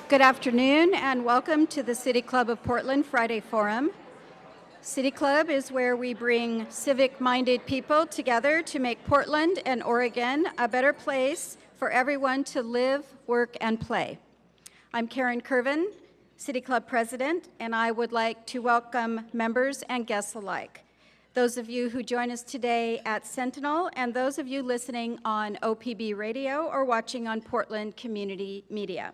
Good afternoon and welcome to the City Club of Portland Friday Forum. City Club is where we bring civic-minded people together to make Portland and Oregon a better place for everyone to live, work, and play. I'm Karen Curvin, City Club President, and I would like to welcome members and guests alike. Those of you who join us today at Sentinel and those of you listening on OPB radio or watching on Portland Community Media.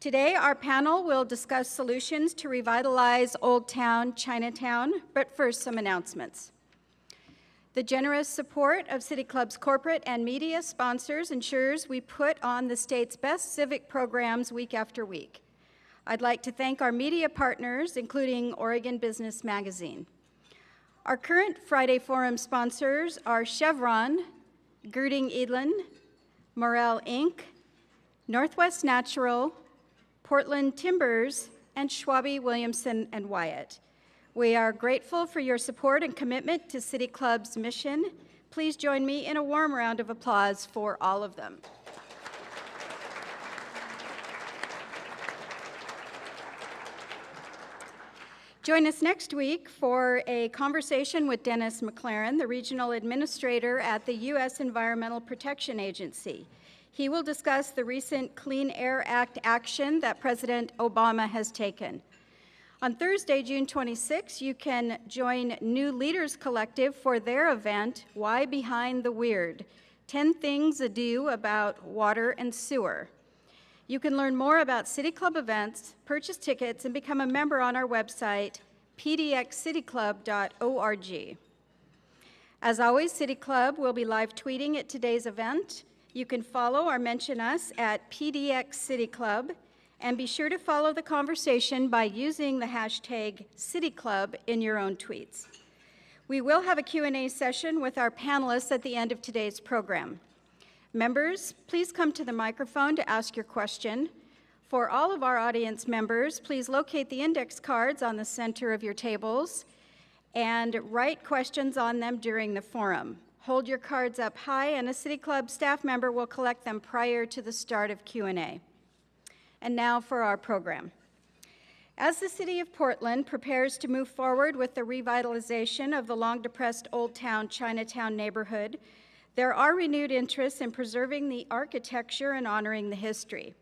Today, our panel will discuss solutions to revitalize Old Town Chinatown, but first, some announcements. The generous support of City Club's corporate and media sponsors ensures we put on the state's best civic programs week after week. I'd like to thank our media partners, including Oregon Business Magazine. Our current Friday Forum sponsors are Chevron, Girding Edlin, Morel Inc., Northwest Natural, Portland Timbers, and Schwabe, Williamson, and Wyatt. We are grateful for your support and commitment to City Club's mission. Please join me in a warm round of applause for all of them. Join us next week for a conversation with Dennis McLaren, the Regional Administrator at the U.S. Environmental Protection Agency. He will discuss the recent Clean Air Act action that President Obama has taken. On Thursday, June 26, you can join New Leaders Collective for their event, Why Behind the Weird? 10 Things Ado About Water and Sewer. You can learn more about City Club events, purchase tickets, and become a member on our website, pdxcityclub.org. As always, City Club will be live tweeting at today's event. You can follow or mention us at pdxcityclub, and be sure to follow the conversation by using the hashtag CityClub in your own tweets. We will have a Q&A session with our panelists at the end of today's program. Members, please come to the microphone to ask your question. For all of our audience members, please locate the index cards on the center of your tables and write questions on them during the forum. Hold your cards up high, and a City Club staff member will collect them prior to the start of Q&A. And now for our program. As the City of Portland prepares to move forward with the revitalization of the long-depressed Old Town Chinatown neighborhood, there are renewed interests in preserving the architecture and honoring the history.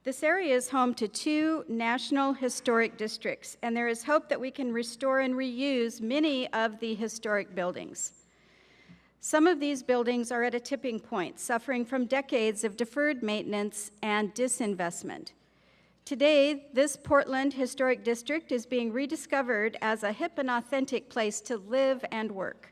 This area is home to 2 national historic districts, and there is hope that we can restore and reuse many of the historic buildings. Some of these buildings are at a tipping point, suffering from decades of deferred maintenance and disinvestment. Today, this Portland Historic District is being rediscovered as a hip and authentic place to live and work.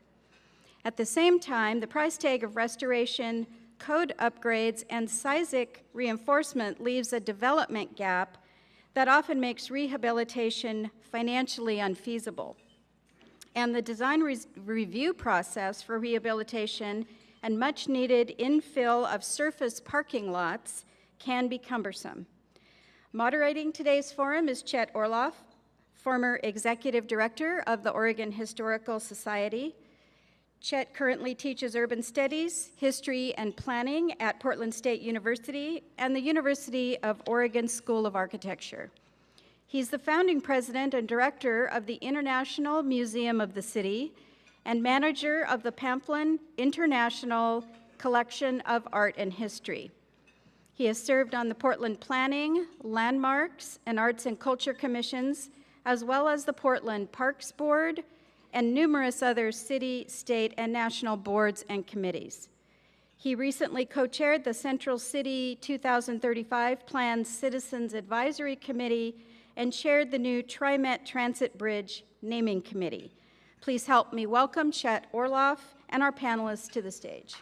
At the same time, the price tag of restoration, code upgrades, and seismic reinforcement leaves a development gap that often makes rehabilitation financially unfeasible. And the design review process for rehabilitation and much-needed infill of surface parking lots can be cumbersome. Moderating today's forum is Chet Orloff, former Executive Director of the Oregon Historical Society. Chet currently teaches urban studies, history, and planning at Portland State University and the University of Oregon School of Architecture. He's the founding president and director of the International Museum of the City and manager of the Pamplin International Collection of Art and History. He has served on the Portland Planning, Landmarks, and Arts and Culture Commissions, as well as the Portland Parks Board and numerous other city, state, and national boards and committees. He recently co-chaired the Central City 2035 Plan Citizens Advisory Committee and chaired the new TriMet Transit Bridge Naming Committee. Please help me welcome Chet Orloff and our panelists to the stage.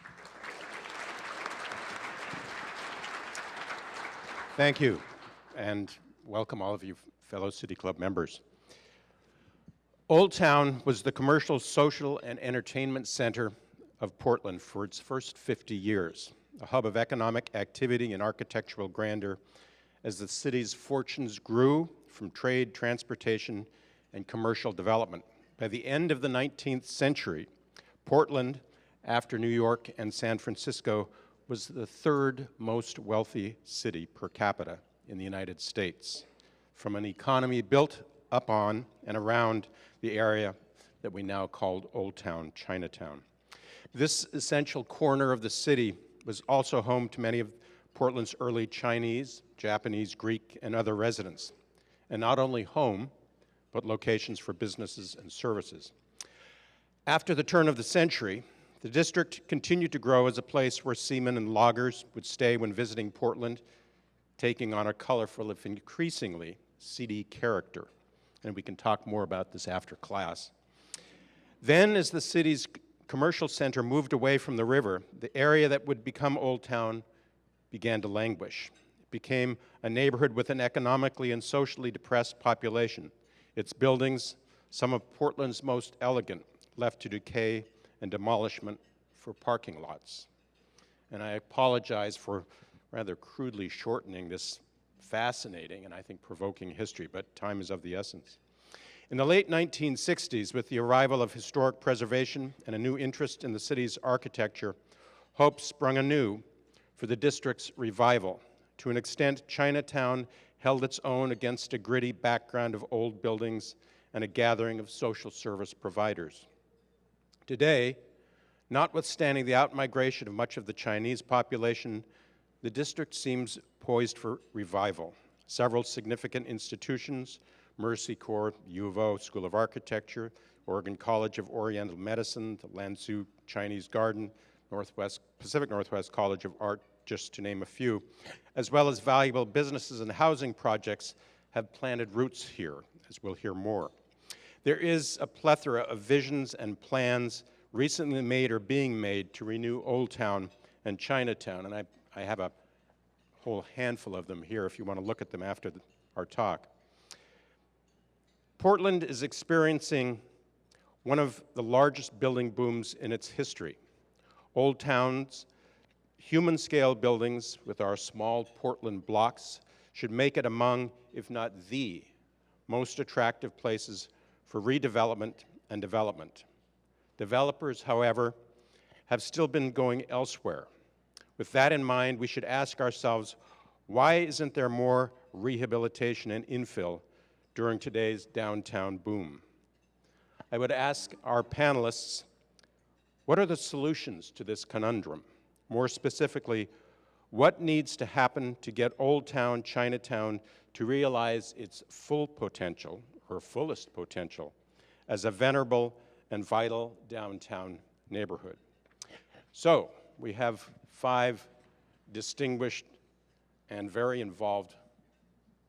Thank you, and welcome all of you fellow City Club members. Old Town was the commercial, social, and entertainment center of Portland for its first 50 years, a hub of economic activity and architectural grandeur as the city's fortunes grew from trade, transportation, and commercial development. By the end of the 19th century, Portland, after New York and San Francisco, was the 3rd most wealthy city per capita in the United States, from an economy built up on and around the area that we now call Old Town Chinatown. This essential corner of the city was also home to many of Portland's early Chinese, Japanese, Greek, and other residents, and not only home, but locations for businesses and services. After the turn of the century, the district continued to grow as a place where seamen and loggers would stay when visiting Portland, taking on a colorful, if increasingly, seedy character. And we can talk more about this after class. Then, as the city's commercial center moved away from the river, the area that would become Old Town began to languish. It became a neighborhood with an economically and socially depressed population. Its buildings, some of Portland's most elegant, left to decay and demolishment for parking lots. And I apologize for rather crudely shortening this fascinating and I think provoking history, but time is of the essence. In the late 1960s, with the arrival of historic preservation and a new interest in the city's architecture, hope sprung anew for the district's revival. To an extent, Chinatown held its own against a gritty background of old buildings and a gathering of social service providers. Today, notwithstanding the outmigration of much of the Chinese population, the district seems poised for revival. Several significant institutions, Mercy Corps, U of O School of Architecture, Oregon College of Oriental Medicine, the Lanzhou Chinese Garden, Pacific Northwest College of Art, just to name a few, as well as valuable businesses and housing projects have planted roots here, as we'll hear more. There is a plethora of visions and plans recently made or being made to renew Old Town and Chinatown, and I have a whole handful of them here if you want to look at them after our talk. Portland is experiencing one of the largest building booms in its history. Old Town's human-scale buildings with our small Portland blocks should make it among, if not the, most attractive places for redevelopment and development. Developers, however, have still been going elsewhere. With that in mind, we should ask ourselves, why isn't there more rehabilitation and infill during today's downtown boom? I would ask our panelists, what are the solutions to this conundrum? More specifically, what needs to happen to get Old Town Chinatown to realize its full potential, or fullest potential, as a venerable and vital downtown neighborhood? So, we have 5 distinguished and very involved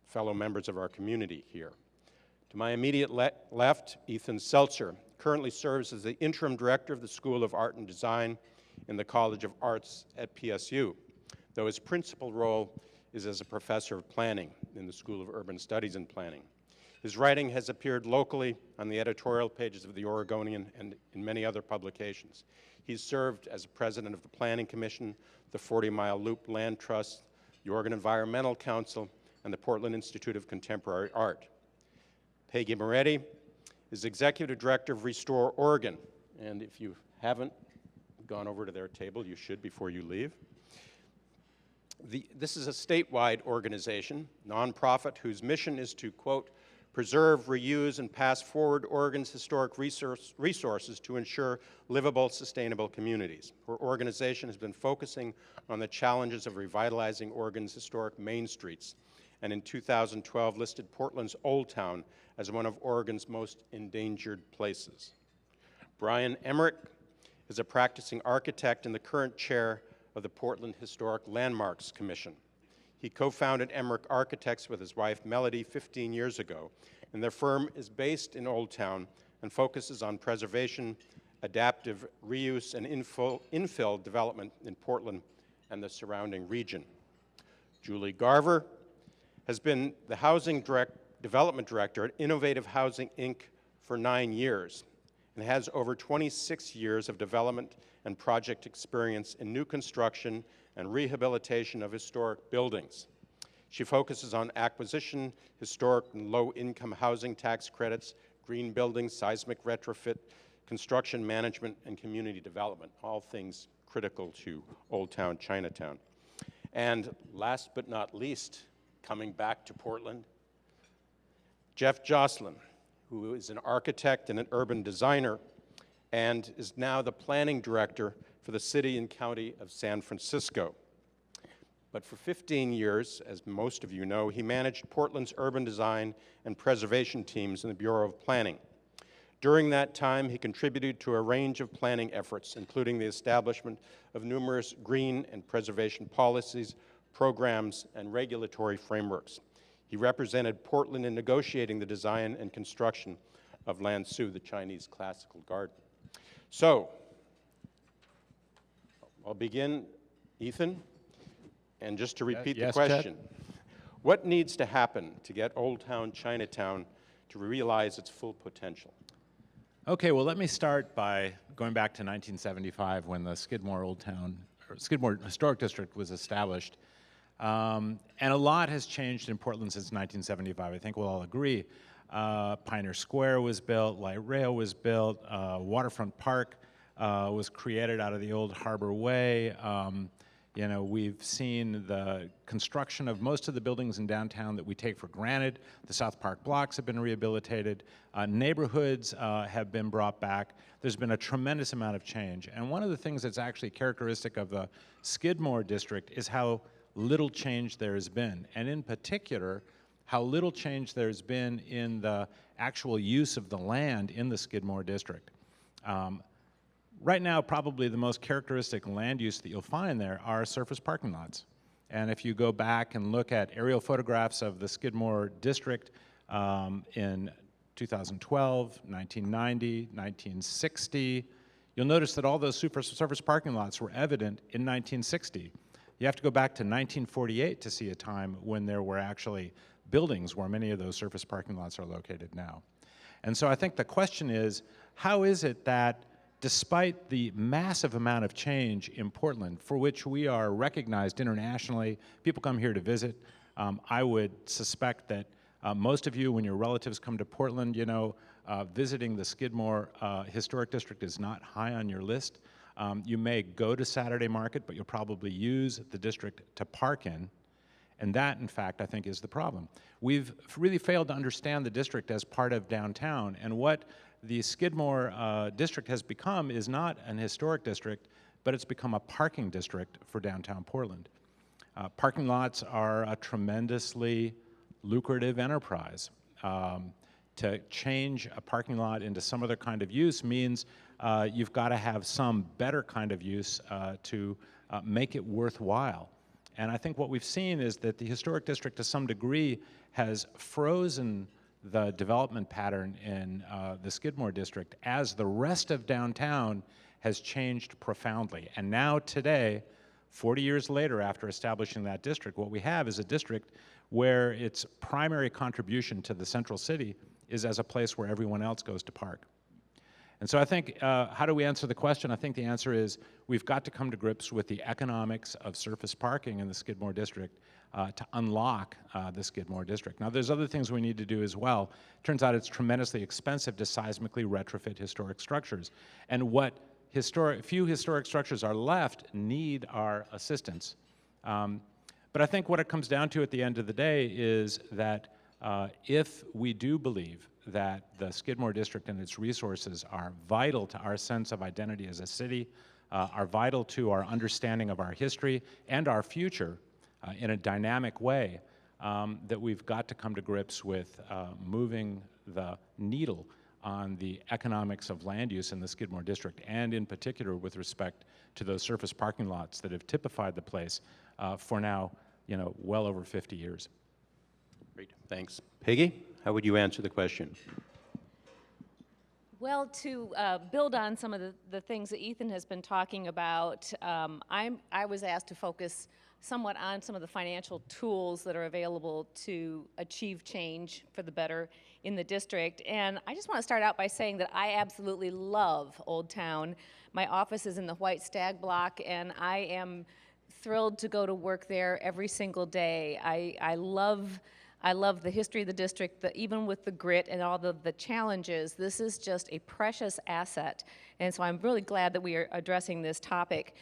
fellow members of our community here. To my immediate left, Ethan Seltzer currently serves as the interim director of the School of Art and Design in the College of Arts at PSU, though his principal role is as a professor of planning in the School of Urban Studies and Planning. His writing has appeared locally on the editorial pages of the Oregonian and in many other publications. He's served as president of the Planning Commission, the 40 Mile Loop Land Trust, the Oregon Environmental Council, and the Portland Institute of Contemporary Art. Peggy Moretti is executive director of Restore Oregon, and if you haven't gone over to their table, you should before you leave. This is a statewide organization, nonprofit, whose mission is to, quote, preserve, reuse, and pass forward Oregon's historic resources to ensure livable, sustainable communities. Her organization has been focusing on the challenges of revitalizing Oregon's historic main streets, and in 2012 listed Portland's Old Town as one of Oregon's most endangered places. Brian Emmerich is a practicing architect and the current chair of the Portland Historic Landmarks Commission. He co-founded Emmerich Architects with his wife Melody 15 years ago, and their firm is based in Old Town and focuses on preservation, adaptive reuse, and infill development in Portland and the surrounding region. Julie Garver has been the Housing Development Director at Innovative Housing, Inc. for 9 years and has over 26 years of development and project experience in new construction and rehabilitation of historic buildings. She focuses on acquisition, historic and low-income housing tax credits, green buildings, seismic retrofit, construction management, and community development, all things critical to Old Town Chinatown. And last but not least, coming back to Portland. Jeff Jocelyn, who is an architect and an urban designer and is now the planning director for the city and county of San Francisco. But for 15 years, as most of you know, he managed Portland's urban design and preservation teams in the Bureau of Planning. During that time, he contributed to a range of planning efforts, including the establishment of numerous green and preservation policies, programs, and regulatory frameworks. He represented Portland in negotiating the design and construction of Lansu, the Chinese classical garden. So, I'll begin, Ethan, and just to repeat the question, what needs to happen to get Old Town Chinatown to realize its full potential? Okay, well, let me start by going back to 1975 when the Skidmore Historic District was established. And a lot has changed in Portland since 1975. I think we'll all agree. Pioneer Square was built, light rail was built, Waterfront Park was created out of the old Harbor Way. You know, we've seen the construction of most of the buildings in downtown that we take for granted. The South Park blocks have been rehabilitated. Neighborhoods have been brought back. There's been a tremendous amount of change. And one of the things that's actually characteristic of the Skidmore district is how little change there has been. And in particular, how little change there's been in the actual use of the land in the Skidmore district. Right now, probably the most characteristic land use that you'll find there are surface parking lots. And if you go back and look at aerial photographs of the Skidmore district in 2012, 1990, 1960, you'll notice that all those surface parking lots were evident in 1960. You have to go back to 1948 to see a time when there were actually buildings where many of those surface parking lots are located now. And so I think the question is, how is it that despite the massive amount of change in Portland, for which we are recognized internationally, people come here to visit. I would suspect that most of you, when your relatives come to Portland, you know, visiting the Skidmore Historic District is not high on your list. You may go to Saturday Market, but you'll probably use the district to park in. And that, in fact, I think is the problem. We've really failed to understand the district as part of downtown, and what the Skidmore district has become is not an historic district, but it's become a parking district for downtown Portland. Parking lots are a tremendously lucrative enterprise. To change a parking lot into some other kind of use means you've got to have some better kind of use to make it worthwhile. And I think what we've seen is that the historic district to some degree has frozen the development pattern in the Skidmore district as the rest of downtown has changed profoundly. And now today, 40 years later after establishing that district, what we have is a district where its primary contribution to the central city is as a place where everyone else goes to park. And so I think, how do we answer the question? I think the answer is we've got to come to grips with the economics of surface parking in the Skidmore district to unlock the Skidmore district. Now, there's other things we need to do as well. Turns out it's tremendously expensive to seismically retrofit historic structures. And what few historic structures are left need our assistance. But I think what it comes down to at the end of the day is that if we do believe that the Skidmore district and its resources are vital to our sense of identity as a city, are vital to our understanding of our history and our future in a dynamic way, that we've got to come to grips with moving the needle on the economics of land use in the Skidmore district, and in particular with respect to those surface parking lots that have typified the place for now, well over 50 years. Great, thanks. Peggy, how would you answer the question? Well, to build on some of the things that Ethan has been talking about, I was asked to focus somewhat on some of the financial tools that are available to achieve change for the better in the district. And I just want to start out by saying that I absolutely love Old Town. My office is in the White Stag block, and I am thrilled to go to work there every single day. I love I love the history of the district, even with the grit and all the challenges, this is just a precious asset. And so I'm really glad that we are addressing this topic.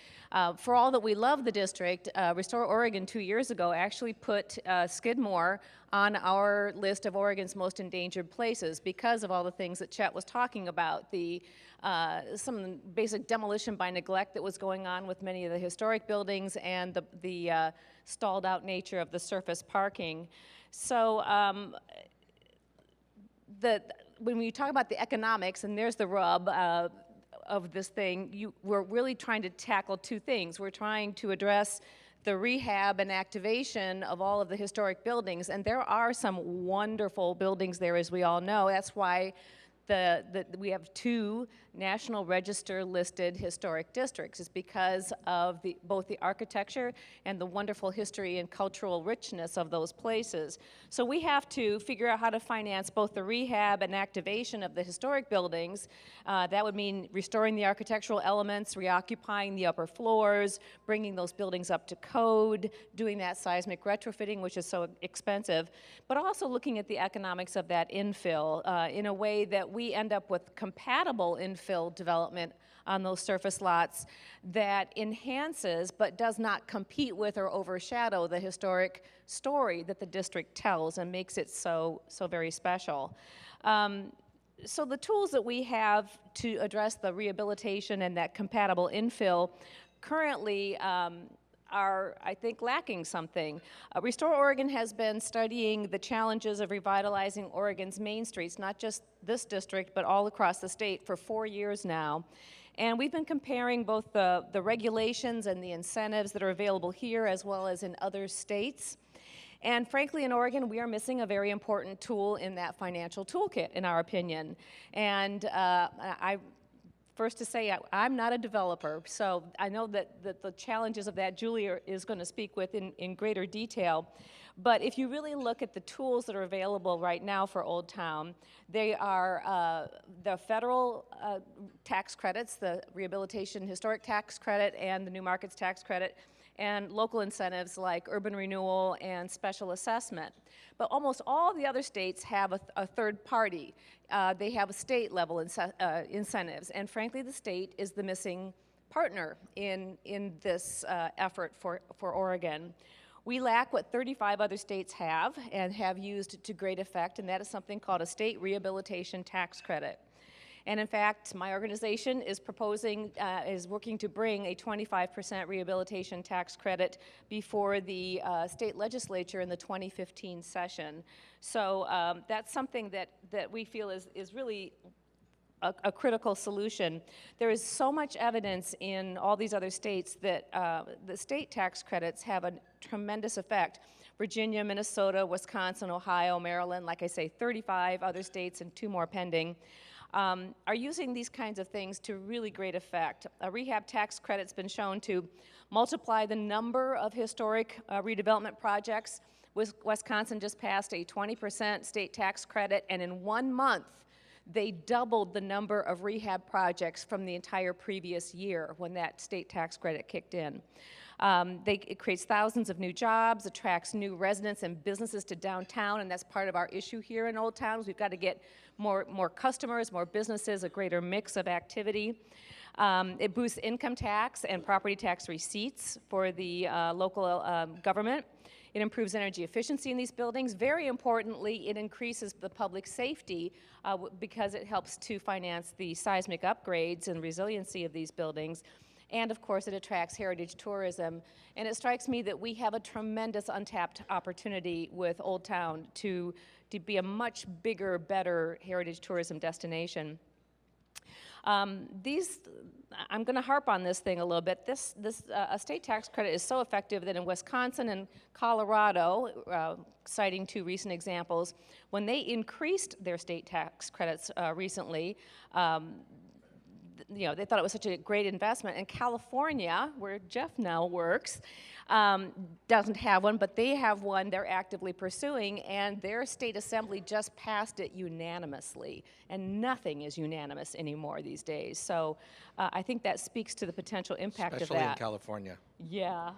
For all that we love the district, Restore Oregon 2 years ago actually put Skidmore on our list of Oregon's most endangered places because of all the things that Chet was talking about, some basic demolition by neglect that was going on with many of the historic buildings and the stalled out nature of the surface parking. So when we talk about the economics, and there's the rub of this thing, we're really trying to tackle two things. We're trying to address the rehab and activation of all of the historic buildings, and there are some wonderful buildings there, as we all know. That's why we have 2 National Register listed historic districts, is because of both the architecture and the wonderful history and cultural richness of those places. So we have to figure out how to finance both the rehab and activation of the historic buildings. That would mean restoring the architectural elements, reoccupying the upper floors, bringing those buildings up to code, doing that seismic retrofitting, which is so expensive, but also looking at the economics of that infill in a way that we end up with compatible infill development on those surface lots that enhances but does not compete with or overshadow the historic story that the district tells and makes it so very special. So the tools that we have to address the rehabilitation and that compatible infill currently are, I think, lacking something. Restore Oregon has been studying the challenges of revitalizing Oregon's main streets, not just this district, but all across the state for 4 years now. And we've been comparing both the regulations and the incentives that are available here as well as in other states. And frankly, in Oregon, we are missing a very important tool in that financial toolkit, in our opinion. And first to say, I'm not a developer, so I know that the challenges of that Julie is going to speak with in greater detail. But if you really look at the tools that are available right now for Old Town, they are the federal tax credits, the Rehabilitation Historic Tax Credit and the New Markets Tax Credit, and local incentives like urban renewal and special assessment. But almost all the other states have a third party. They have state-level incentives, and frankly, the state is the missing partner in this effort for Oregon. We lack what 35 other states have and have used to great effect, and that is something called a state rehabilitation tax credit. And in fact, my organization is working to bring a 25% rehabilitation tax credit before the state legislature in the 2015 session. So that's something that we feel is really a critical solution. There is so much evidence in all these other states that the state tax credits have a tremendous effect. Virginia, Minnesota, Wisconsin, Ohio, Maryland, like I say, 35 other states and 2 more pending. Are using these kinds of things to really great effect. A rehab tax credit's been shown to multiply the number of historic redevelopment projects. Wisconsin just passed a 20% state tax credit, and in 1 month, they doubled the number of rehab projects from the entire previous year when that state tax credit kicked in. It creates thousands of new jobs, attracts new residents and businesses to downtown, and that's part of our issue here in Old Town. We've got to get more customers, more businesses, a greater mix of activity. It boosts income tax and property tax receipts for the local government. It improves energy efficiency in these buildings. Very importantly, it increases the public safety because it helps to finance the seismic upgrades and resiliency of these buildings. And of course, it attracts heritage tourism. And it strikes me that we have a tremendous untapped opportunity with Old Town to be a much bigger, better heritage tourism destination. I'm going to harp on this thing a little bit. A state tax credit is so effective that in Wisconsin and Colorado, citing 2 recent examples, when they increased their state tax credits recently, they thought it was such a great investment. And California, where Jeff now works, doesn't have one, but they have one they're actively pursuing, and their state assembly just passed it unanimously. And nothing is unanimous anymore these days. So I think that speaks to the potential impact of that. Especially in California. Yeah.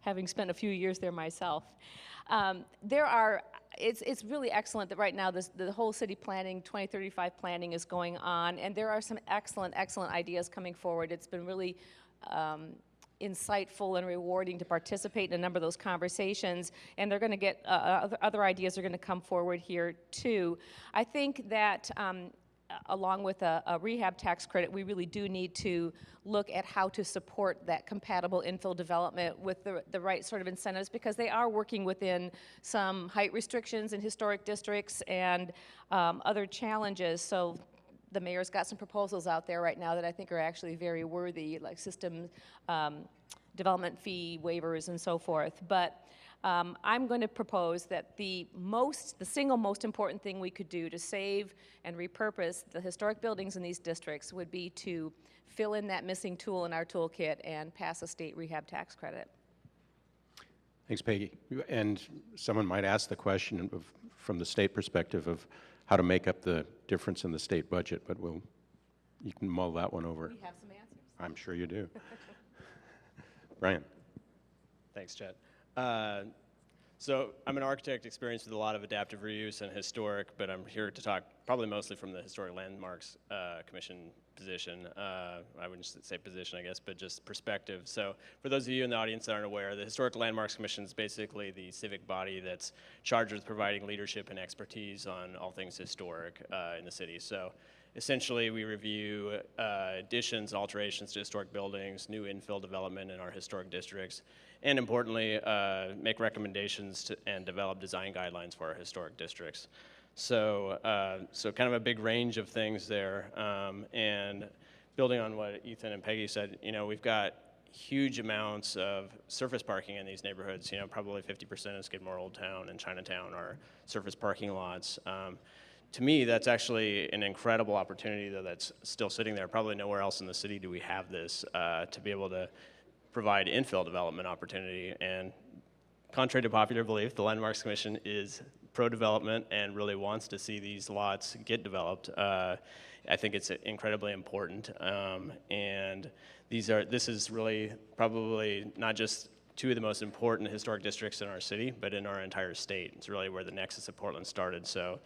having spent a few years there myself. It's really excellent that right now the whole city planning, 2035 planning is going on, and there are some excellent ideas coming forward. It's been really insightful and rewarding to participate in a number of those conversations, and they're going to get other ideas are going to come forward here too. I think that along with a rehab tax credit, we really do need to look at how to support that compatible infill development with the right sort of incentives, because they are working within some height restrictions in historic districts and other challenges. So the mayor's got some proposals out there right now that I think are actually very worthy, like system development fee waivers and so forth. But I'm going to propose that the single most important thing we could do to save and repurpose the historic buildings in these districts would be to fill in that missing tool in our toolkit and pass a state rehab tax credit. Thanks, Peggy. And someone might ask the question from the state perspective of how to make up the difference in the state budget, but you can mull that one over. We have some answers. I'm sure you do. Brian. Thanks, Chad. So I'm an architect experienced with a lot of adaptive reuse and historic, but I'm here to talk probably mostly from the Historic Landmarks Commission position. I wouldn't say position, I guess, but just perspective. So for those of you in the audience that aren't aware, the Historic Landmarks Commission is basically the civic body that's charged with providing leadership and expertise on all things historic in the city. So essentially, we review additions, alterations to historic buildings, new infill development in our historic districts, and importantly, make recommendations and develop design guidelines for our historic districts. So, kind of a big range of things there. And building on what Ethan and Peggy said, we've got huge amounts of surface parking in these neighborhoods. Probably 50% of Skidmore, Old Town, and Chinatown are surface parking lots. To me, that's actually an incredible opportunity, though, that's still sitting there. Probably nowhere else in the city do we have this to be able to provide infill development opportunity. And contrary to popular belief, the Landmarks Commission is pro-development and really wants to see these lots get developed. I think it's incredibly important. And this is really probably not just two of the most important historic districts in our city, but in our entire state. It's really where the nexus of Portland started. So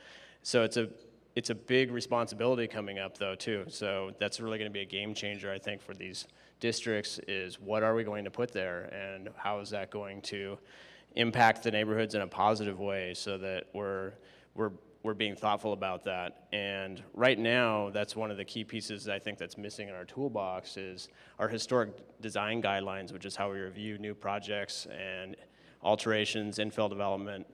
it's a big responsibility coming up, though, too. So that's really going to be a game changer, I think, for these districts, is what are we going to put there, and how is that going to impact the neighborhoods in a positive way, so that we're being thoughtful about that. And right now, that's one of the key pieces I think that's missing in our toolbox is our historic design guidelines, which is how we review new projects and alterations, infill development.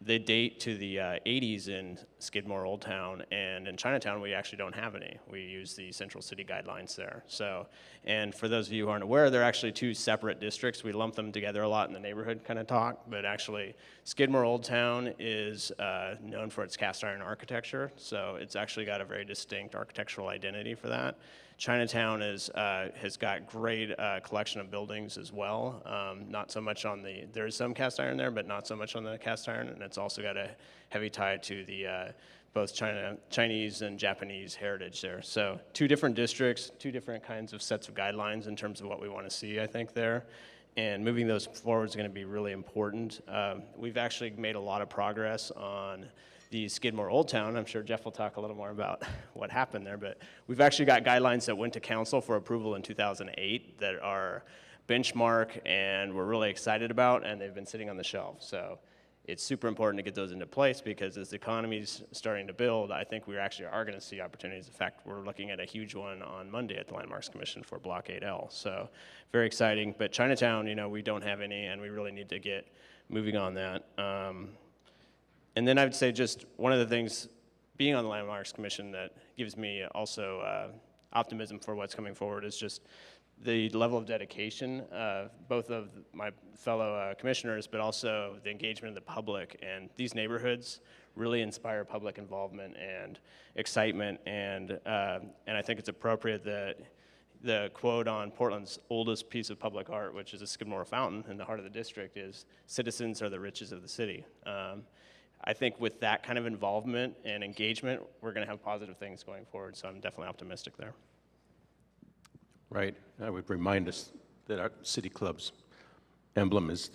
They date to the 80s in Skidmore, Old Town, and in Chinatown, we actually don't have any. We use the Central City guidelines there. So, and for those of you who aren't aware, they're actually two separate districts. We lump them together a lot in the neighborhood kind of talk, but actually Skidmore, Old Town is known for its cast iron architecture, so it's actually got a very distinct architectural identity for that. Chinatown has got great collection of buildings as well. Not so much on there is some cast iron there, but not so much on the cast iron, and it's also got a heavy tie to the both Chinese and Japanese heritage there. So two different districts, two different kinds of sets of guidelines in terms of what we want to see, I think, there. And moving those forward is going to be really important. We've actually made a lot of progress on the Skidmore Old Town. I'm sure Jeff will talk a little more about what happened there, but we've actually got guidelines that went to council for approval in 2008 that are benchmark and we're really excited about, and they've been sitting on the shelf. So it's super important to get those into place, because as the economy's starting to build, I think we actually are going to see opportunities. In fact, we're looking at a huge one on Monday at the Landmarks Commission for Block 8L. So very exciting. But Chinatown, we don't have any, and we really need to get moving on that. And then I would say just one of the things, being on the Landmarks Commission, that gives me also optimism for what's coming forward is just the level of dedication, both of my fellow commissioners, but also the engagement of the public. And these neighborhoods really inspire public involvement and excitement. And I think it's appropriate that the quote on Portland's oldest piece of public art, which is a Skidmore fountain in the heart of the district, is "Citizens are the riches of the city." I think with that kind of involvement and engagement, we're going to have positive things going forward, so I'm definitely optimistic there. Right. I would remind us that our city clubs emblem is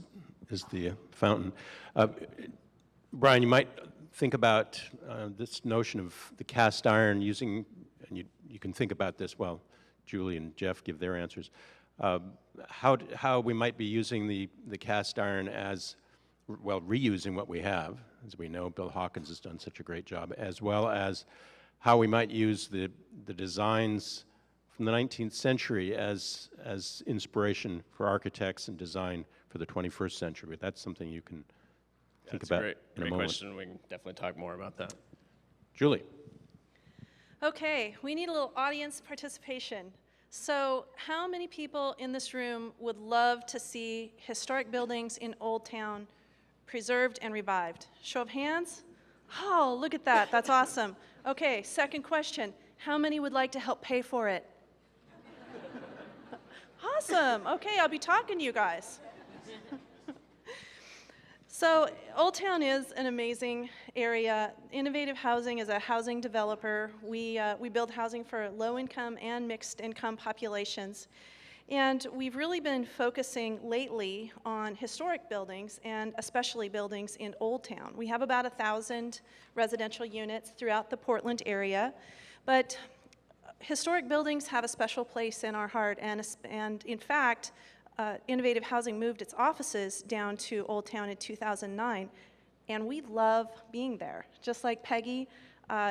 the fountain. Brian, you might think about this notion of the cast iron using, and you can think about this while Julie and Jeff give their answers, how we might be using the cast iron as, well, reusing what we have. As we know, Bill Hawkins has done such a great job, as well as how we might use the designs from the 19th century as inspiration for architects and design for the 21st century. But that's something you can think about in a Great moment. question. We can definitely talk more about that. Julie. Okay, we need a little audience participation. So how many people in this room would love to see historic buildings in Old Town preserved and revived? Show of hands? Oh, look at that. That's awesome. Okay, second question. How many would like to help pay for it? Awesome. Okay, I'll be talking to you guys. So Old Town is an amazing area. Innovative Housing is a housing developer. We build housing for low-income and mixed-income populations. And we've really been focusing lately on historic buildings, and especially buildings in Old Town. We have about 1,000 residential units throughout the Portland area, but historic buildings have a special place in our heart, and in fact, Innovative Housing moved its offices down to Old Town in 2009, and we love being there. Just like Peggy,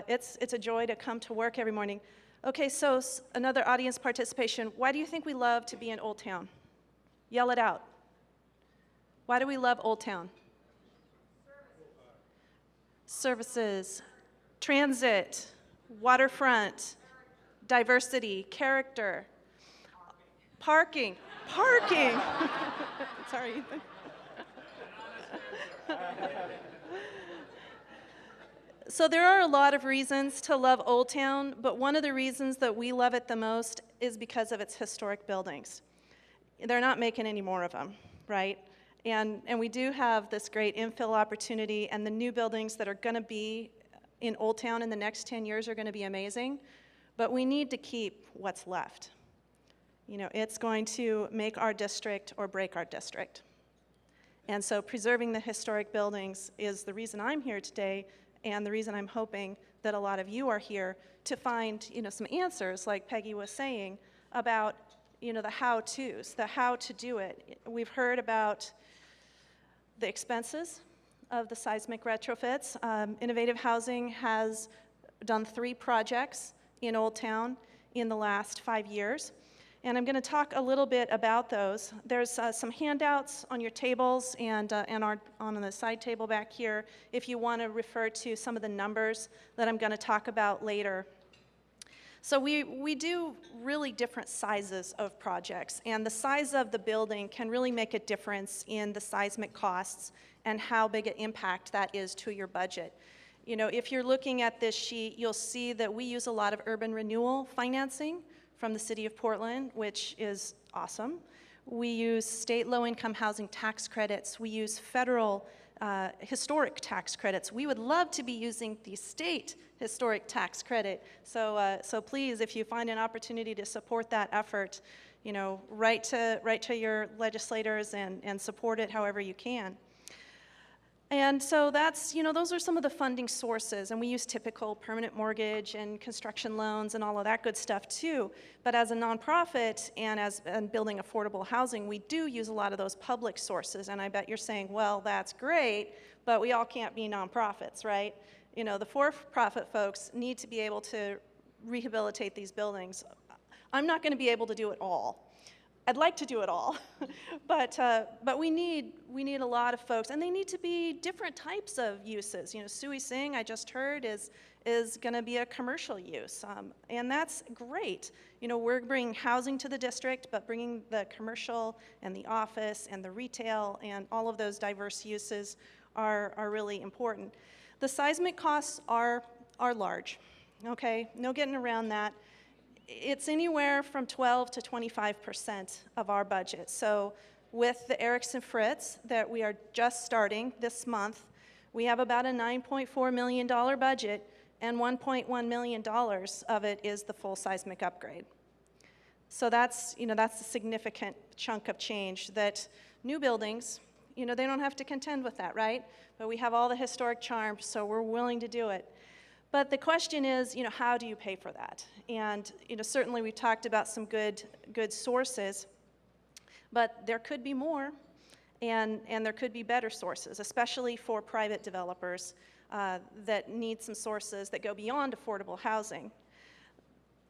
it's a joy to come to work every morning. Okay, so another audience participation. Why do you think we love to be in Old Town? Yell it out. Why do we love Old Town? Services, transit, waterfront, diversity, character, parking. Parking. Sorry, Ethan. So there are a lot of reasons to love Old Town, but one of the reasons that we love it the most is because of its historic buildings. They're not making any more of them, right? And we do have this great infill opportunity, and the new buildings that are going to be in Old Town in the next 10 years are going to be amazing, but we need to keep what's left. You know, it's going to make our district or break our district. And so preserving the historic buildings is the reason I'm here today, and the reason I'm hoping that a lot of you are here to find, you know, some answers, like Peggy was saying, about, you know, the how-tos, the how to do it. We've heard about the expenses of the seismic retrofits. Innovative Housing has done 3 projects in Old Town in the last 5 years. And I'm going to talk a little bit about those. There's some handouts on your tables and on the side table back here if you want to refer to some of the numbers that I'm going to talk about later. So we do really different sizes of projects, and the size of the building can really make a difference in the seismic costs and how big an impact that is to your budget. You know, if you're looking at this sheet, you'll see that we use a lot of urban renewal financing from the City of Portland, which is awesome. We use state low-income housing tax credits. We use federal historic tax credits. We would love to be using the state historic tax credit. So please, if you find an opportunity to support that effort, you know, write to your legislators and support it however you can. And so that's, you know, those are some of the funding sources, and we use typical permanent mortgage and construction loans and all of that good stuff too. But as a nonprofit and building affordable housing, we do use a lot of those public sources. And I bet you're saying, well, that's great, but we all can't be nonprofits, right? You know, the for-profit folks need to be able to rehabilitate these buildings. I'm not going to be able to do it all. I'd like to do it all, but we need a lot of folks, and they need to be different types of uses. You know, Sui Singh, I just heard, is going to be a commercial use, and that's great. You know, we're bringing housing to the district, but bringing the commercial and the office and the retail and all of those diverse uses are really important. The seismic costs are large. Okay, no getting around that. It's anywhere from 12 to 25% of our budget. So with the Erickson Fritz that we are just starting this month, we have about a $9.4 million budget, and $1.1 million of it is the full seismic upgrade. So that's, you know, that's a significant chunk of change that New buildings, you know, they don't have to contend with that, right? But we have all the historic charm, so we're willing to do it. But the question is, you know, how do you pay for that? And, you know, certainly we've talked about some good sources, but there could be more, and there could be better sources, especially for private developers that need some sources that go beyond affordable housing.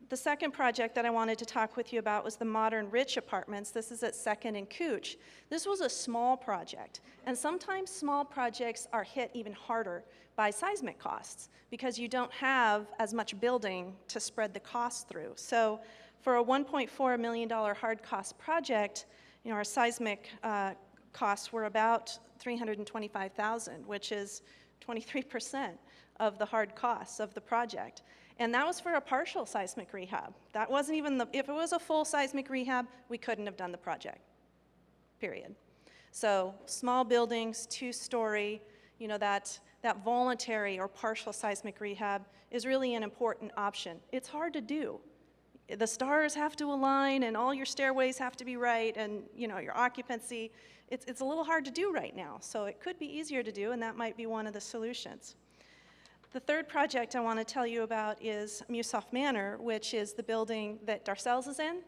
The second project that I wanted to talk with you about was the Modern Rich Apartments. This is at 2nd and Cooch. This was a small project, and sometimes small projects are hit even harder by seismic costs because you don't have as much building to spread the cost through. So for a $1.4 million hard cost project, you know, our seismic costs were about $325,000, which is 23% of the hard costs of the project. And that was for a partial seismic rehab. That wasn't even if it was a full seismic rehab, we couldn't have done the project, period. So small buildings, 2-story, you know, that voluntary or partial seismic rehab is really an important option. It's hard to do. The stars have to align and all your stairways have to be right and, you know, your occupancy, it's a little hard to do right now. So it could be easier to do, and that might be one of the solutions. The third project I want to tell you about is Musoff Manor, which is the building that Darcel's is in.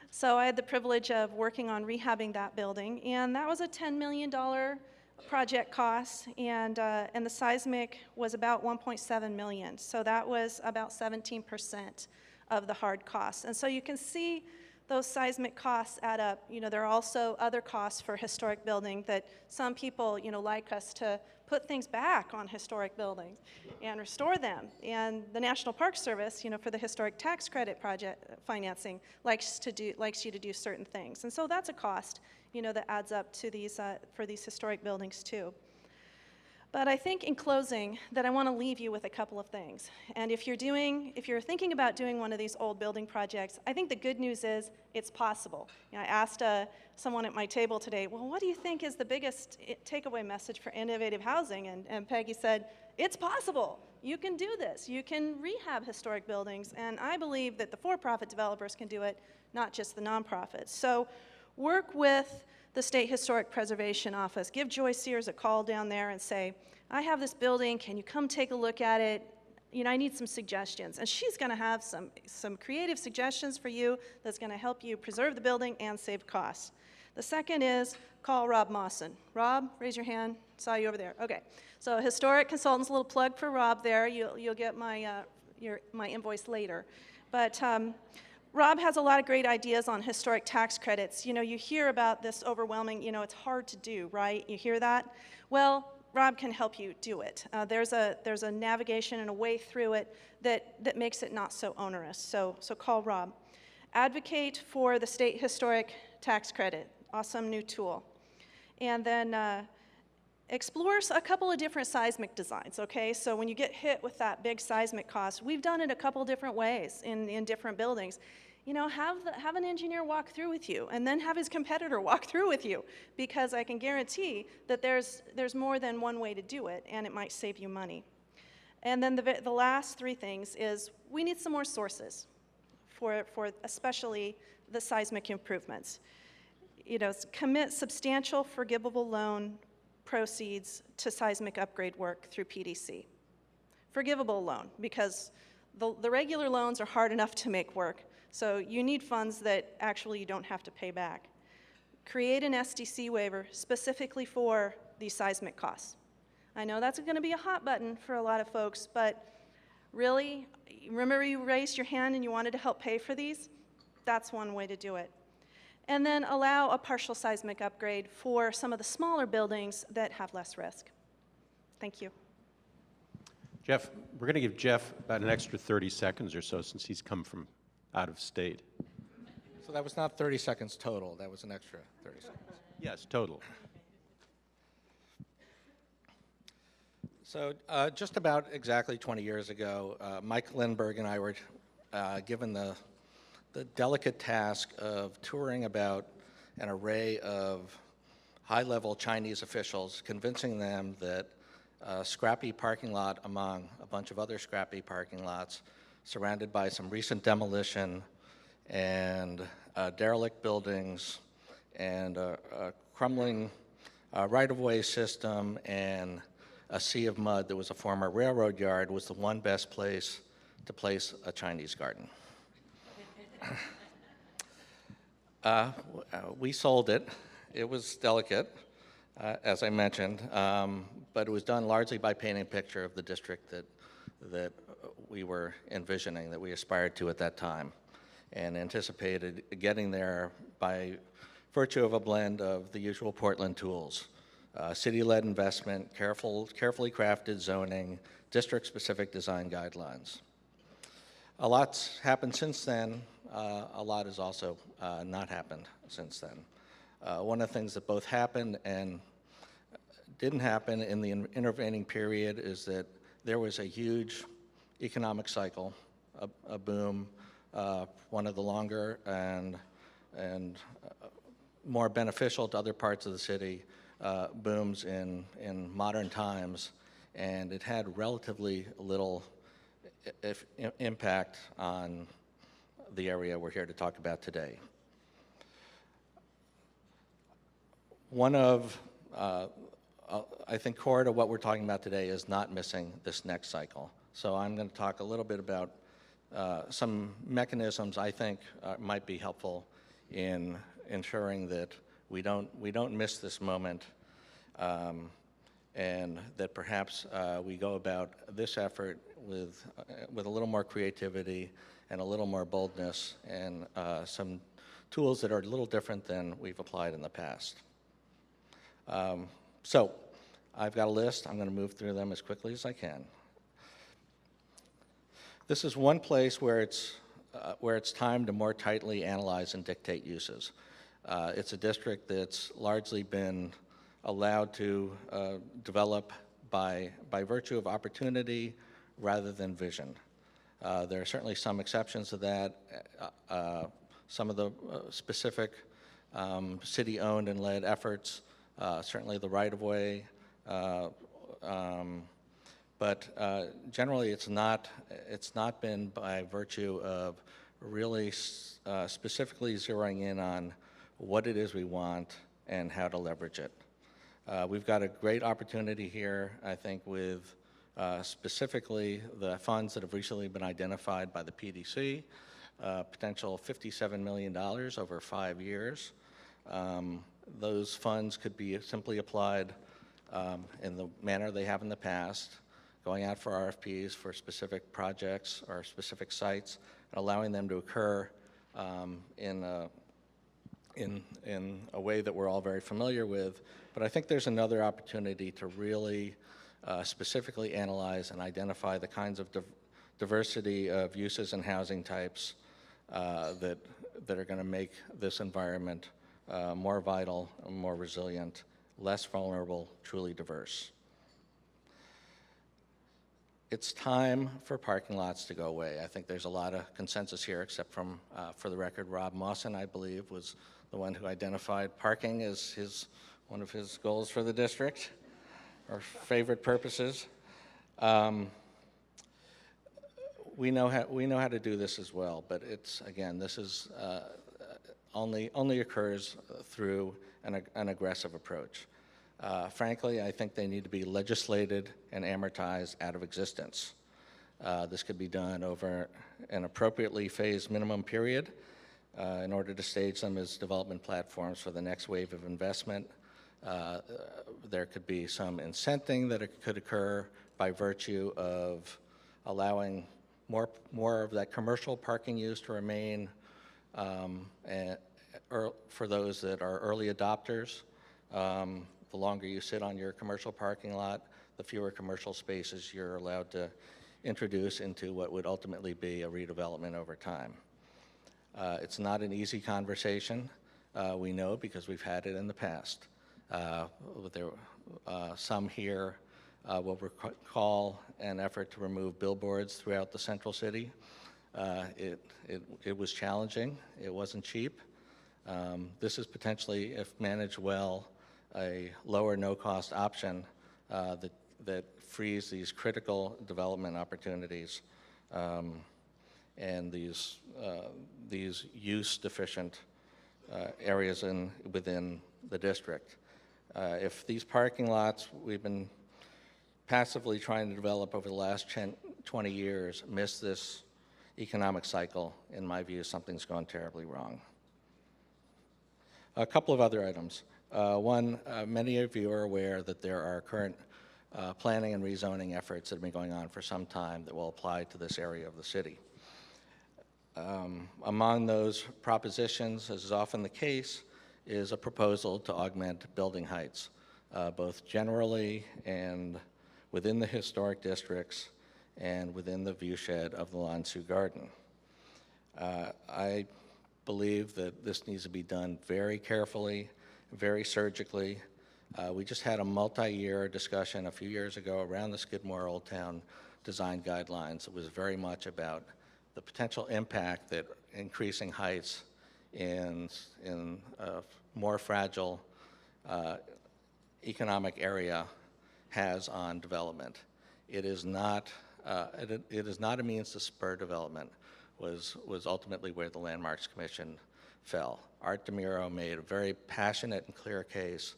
So I had the privilege of working on rehabbing that building, and that was a $10 million project cost, and the seismic was about $1.7 million. So that was about 17% of the hard costs. And so you can see those seismic costs add up. You know, there are also other costs for historic building that some people, you know, like us to put things back on historic buildings and restore them. And the National Park Service, you know, for the historic tax credit project financing, likes you to do certain things. And so that's a cost, you know, that adds up to these for these historic buildings too. But I think in closing that I want to leave you with a couple of things. And if you're thinking about doing one of these old building projects, I think the good news is it's possible. You know, I asked someone at my table today, well, what do you think is the biggest takeaway message for innovative housing? And Peggy said, it's possible. You can do this. You can rehab historic buildings. And I believe that the for-profit developers can do it, not just the nonprofits. So work with the State Historic Preservation Office. Give Joy Sears a call down there and say, I have this building, can you come take a look at it? You know, I need some suggestions. And she's gonna have some creative suggestions for you that's gonna help you preserve the building and save costs. The second is call Rob Mawson. Rob, raise your hand, saw you over there. Okay, so historic consultants, a little plug for Rob there. You'll get my invoice later. But Rob has a lot of great ideas on historic tax credits. You know, you hear about this overwhelming, you know, it's hard to do, right? You hear that? Well, Rob can help you do it. There's a navigation and a way through it that makes it not so onerous. So call Rob. Advocate for the state historic tax credit. Awesome new tool. And then explore a couple of different seismic designs, okay? So when you get hit with that big seismic cost, we've done it a couple different ways in different buildings. You know, have an engineer walk through with you, and then have his competitor walk through with you, because I can guarantee that there's more than one way to do it, and it might save you money. And then the last three things is we need some more sources for especially the seismic improvements. You know, commit substantial forgivable loan proceeds to seismic upgrade work through PDC. Forgivable loan, because the regular loans are hard enough to make work, so you need funds that actually you don't have to pay back. Create an SDC waiver specifically for these seismic costs. I know that's going to be a hot button for a lot of folks, but really, remember you raised your hand and you wanted to help pay for these? That's one way to do it. And then allow a partial seismic upgrade for some of the smaller buildings that have less risk. Thank you. Jeff, we're going to give Jeff about an extra 30 seconds or so since he's come from out of state. So that was not 30 seconds total, that was an extra 30 seconds. Yes, total. So just about exactly 20 years ago, Mike Lindbergh and I were given the delicate task of touring about an array of high-level Chinese officials, convincing them that a scrappy parking lot among a bunch of other scrappy parking lots surrounded by some recent demolition and derelict buildings and crumbling right-of-way system and a sea of mud that was a former railroad yard was the one best place to place a Chinese garden. We sold it. It was delicate, as I mentioned, but it was done largely by painting a picture of the district that we were envisioning, that we aspired to at that time, and anticipated getting there by virtue of a blend of the usual Portland tools. City-led investment, carefully crafted zoning, district-specific design guidelines. A lot's happened since then. A lot has also not happened since then. One of the things that both happened and didn't happen in the intervening period is that there was a huge economic cycle, a boom, one of the longer and more beneficial to other parts of the city, booms in modern times, and it had relatively little impact on the area we're here to talk about today. One of, I think, core to what we're talking about today is not missing this next cycle. So I'm going to talk a little bit about some mechanisms I think might be helpful in ensuring that we don't miss this moment, and that perhaps we go about this effort with a little more creativity and a little more boldness and some tools that are a little different than we've applied in the past. So I've got a list. I'm going to move through them as quickly as I can. This is one place where it's time to more tightly analyze and dictate uses. It's a district that's largely been allowed to develop by virtue of opportunity rather than vision. There are certainly some exceptions to that. Some of the specific city-owned and led efforts, certainly the right-of-way, but generally it's not been by virtue of really specifically zeroing in on what it is we want and how to leverage it. We've got a great opportunity here, I think, with specifically the funds that have recently been identified by the PDC, potential $57 million over 5 years. Those funds could be simply applied in the manner they have in the past, going out for RFPs for specific projects or specific sites, and allowing them to occur in a way that we're all very familiar with. But I think there's another opportunity to really specifically analyze and identify the kinds of diversity of uses and housing types that are going to make this environment more vital, more resilient, less vulnerable, truly diverse. It's time for parking lots to go away. I think there's a lot of consensus here, except from, for the record, Rob Mawson, I believe, was the one who identified parking as one of his goals for the district, or favorite purposes. We know how to do this as well, but it's, again, this is only occurs through an aggressive approach. Frankly, I think they need to be legislated and amortized out of existence. This could be done over an appropriately phased minimum period in order to stage them as development platforms for the next wave of investment. There could be some incenting that could occur by virtue of allowing more of that commercial parking use to remain for those that are early adopters. The longer you sit on your commercial parking lot, the fewer commercial spaces you're allowed to introduce into what would ultimately be a redevelopment over time. It's not an easy conversation, we know, because we've had it in the past. Some here will recall an effort to remove billboards throughout the central city. It was challenging. It wasn't cheap. This is potentially, if managed well, a lower no-cost option that frees these critical development opportunities and these use-deficient areas within the district. If these parking lots we've been passively trying to develop over the last 20 years miss this economic cycle, in my view, something's gone terribly wrong. A couple of other items. One, many of you are aware that there are current planning and rezoning efforts that have been going on for some time that will apply to this area of the city. Among those propositions, as is often the case, is a proposal to augment building heights, both generally and within the historic districts and within the viewshed of the Lansu Garden. I believe that this needs to be done very carefully, very surgically. We just had a multi-year discussion a few years ago around the Skidmore Old Town design guidelines. It was very much about the potential impact that increasing heights in a more fragile economic area has on development. It is not a means to spur development, was ultimately where the Landmarks Commission fell. Art DeMiro made a very passionate and clear case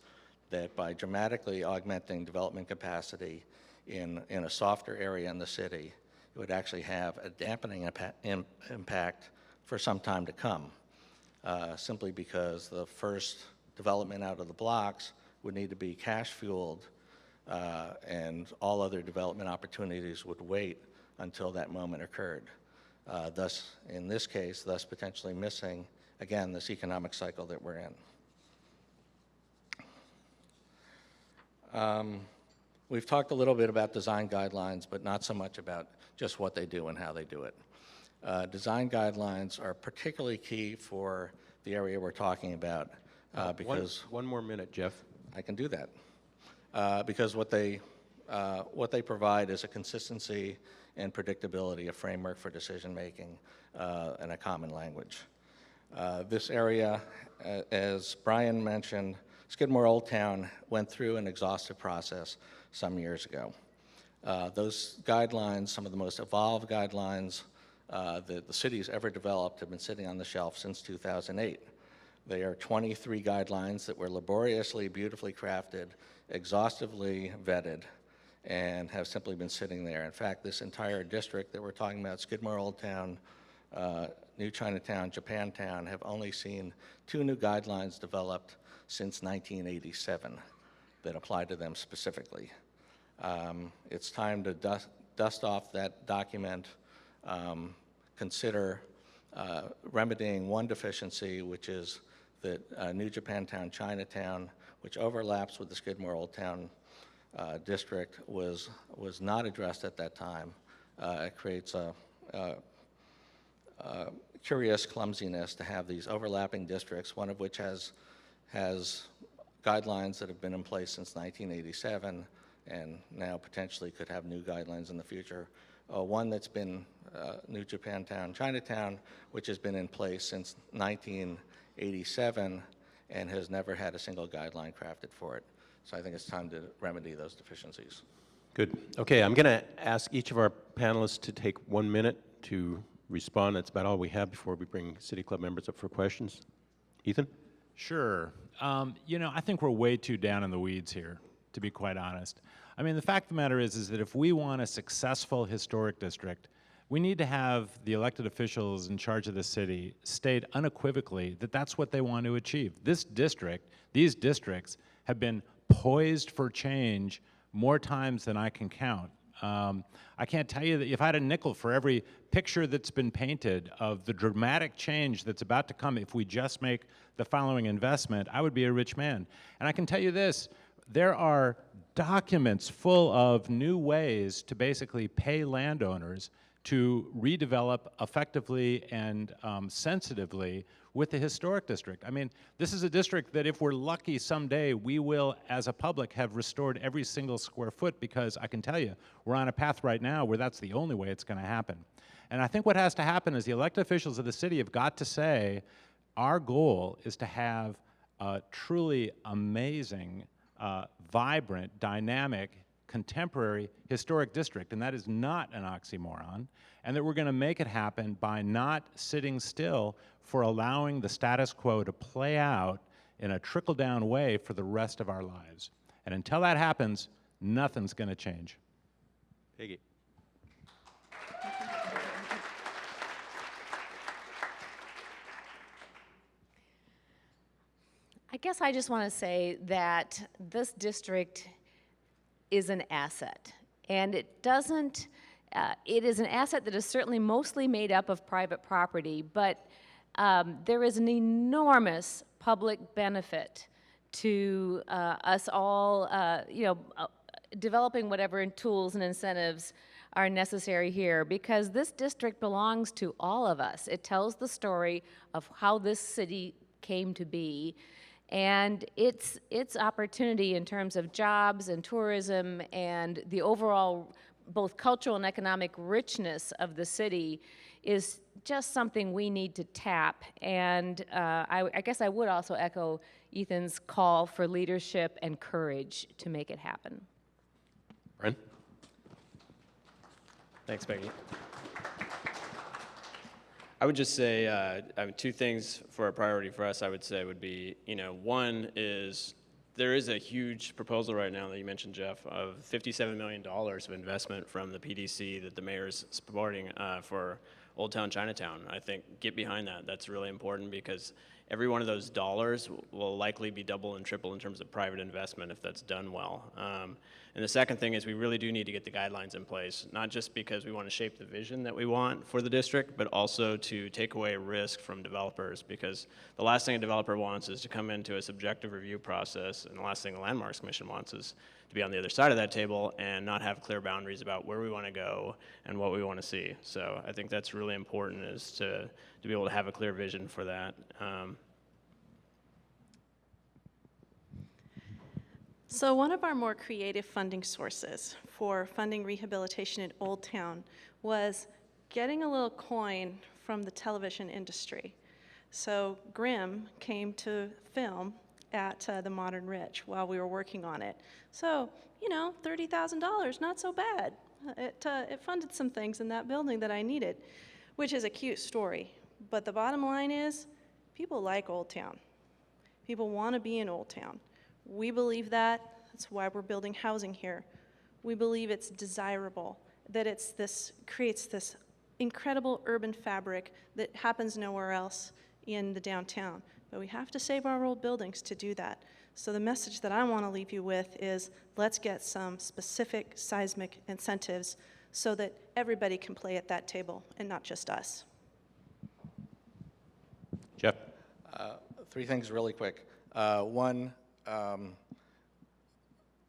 that by dramatically augmenting development capacity in a softer area in the city, it would actually have a dampening impact for some time to come, simply because the first development out of the blocks would need to be cash-fueled, and all other development opportunities would wait until that moment occurred. Thus, in this case, thus potentially missing, again, this economic cycle that we're in. We've talked a little bit about design guidelines, but not so much about just what they do and how they do it. Design guidelines are particularly key for the area we're talking about because... One more minute, Jeff. I can do that. Because what they provide is a consistency and predictability, a framework for decision-making, and a common language. This area, as Brian mentioned, Skidmore Old Town went through an exhaustive process some years ago. Those guidelines, some of the most evolved guidelines that the city's ever developed, have been sitting on the shelf since 2008. They are 23 guidelines that were laboriously, beautifully crafted, exhaustively vetted, and have simply been sitting there. In fact, this entire district that we're talking about, Skidmore Old Town, New Chinatown, Japantown, have only seen 2 new guidelines developed since 1987 that apply to them specifically. It's time to dust off that document, consider remedying one deficiency, which is that New Japantown, Chinatown, which overlaps with the Skidmore Old Town district, was not addressed at that time. It creates a curious clumsiness to have these overlapping districts, one of which has guidelines that have been in place since 1987 and now potentially could have new guidelines in the future. One that's been New Japantown, Chinatown, which has been in place since 1987 and has never had a single guideline crafted for it. So I think it's time to remedy those deficiencies. Good. Okay, I'm going to ask each of our panelists to take 1 minute to respond. That's about all we have before we bring City Club members up for questions. Ethan? Sure. You know, I think we're way too down in the weeds here, to be quite honest. I mean, the fact of the matter is that if we want a successful historic district, we need to have the elected officials in charge of the city state unequivocally that that's what they want to achieve. This district, these districts, have been poised for change more times than I can count. I can't tell you that if I had a nickel for every picture that's been painted of the dramatic change that's about to come if we just make the following investment, I would be a rich man. And I can tell you this, there are documents full of new ways to basically pay landowners to redevelop effectively and sensitively with the historic district. I mean, this is a district that if we're lucky someday, we will, as a public, have restored every single square foot, because I can tell you, we're on a path right now where that's the only way it's gonna happen. And I think what has to happen is the elected officials of the city have got to say, our goal is to have a truly amazing, vibrant, dynamic, contemporary historic district, and that is not an oxymoron, and that we're going to make it happen by not sitting still for allowing the status quo to play out in a trickle-down way for the rest of our lives. And until that happens, nothing's going to change. Peggy. I guess I just want to say that this district is an asset, and it doesn't, it is an asset that is certainly mostly made up of private property, but there is an enormous public benefit to us all, developing whatever tools and incentives are necessary here, because this district belongs to all of us. It tells the story of how this city came to be, and its opportunity in terms of jobs and tourism and the overall both cultural and economic richness of the city is just something we need to tap. And I guess I would also echo Ethan's call for leadership and courage to make it happen. Brent? Thanks, Becky. I would just say two things for a priority for us, I would say, would be, one is there is a huge proposal right now that you mentioned, Jeff, of $57 million of investment from the PDC that the mayor's supporting for Old Town Chinatown. I think get behind that. That's really important because every one of those dollars will likely be double and triple in terms of private investment if that's done well. And the second thing is we really do need to get the guidelines in place, not just because we want to shape the vision that we want for the district, but also to take away risk from developers, because the last thing a developer wants is to come into a subjective review process, and the last thing the Landmarks Commission wants is to be on the other side of that table and not have clear boundaries about where we want to go and what we want to see. So I think that's really important, is to be able to have a clear vision for that. So one of our more creative funding sources for funding rehabilitation in Old Town was getting a little coin from the television industry. So Grimm came to film at the Modern Rich while we were working on it. So, $30,000, not so bad. It funded some things in that building that I needed, which is a cute story. But the bottom line is, people like Old Town. People want to be in Old Town. We believe that. That's why we're building housing here. We believe it's desirable, that creates this incredible urban fabric that happens nowhere else in the downtown. But we have to save our old buildings to do that. So the message that I want to leave you with is, let's get some specific seismic incentives so that everybody can play at that table and not just us. Jeff? Three things really quick. One,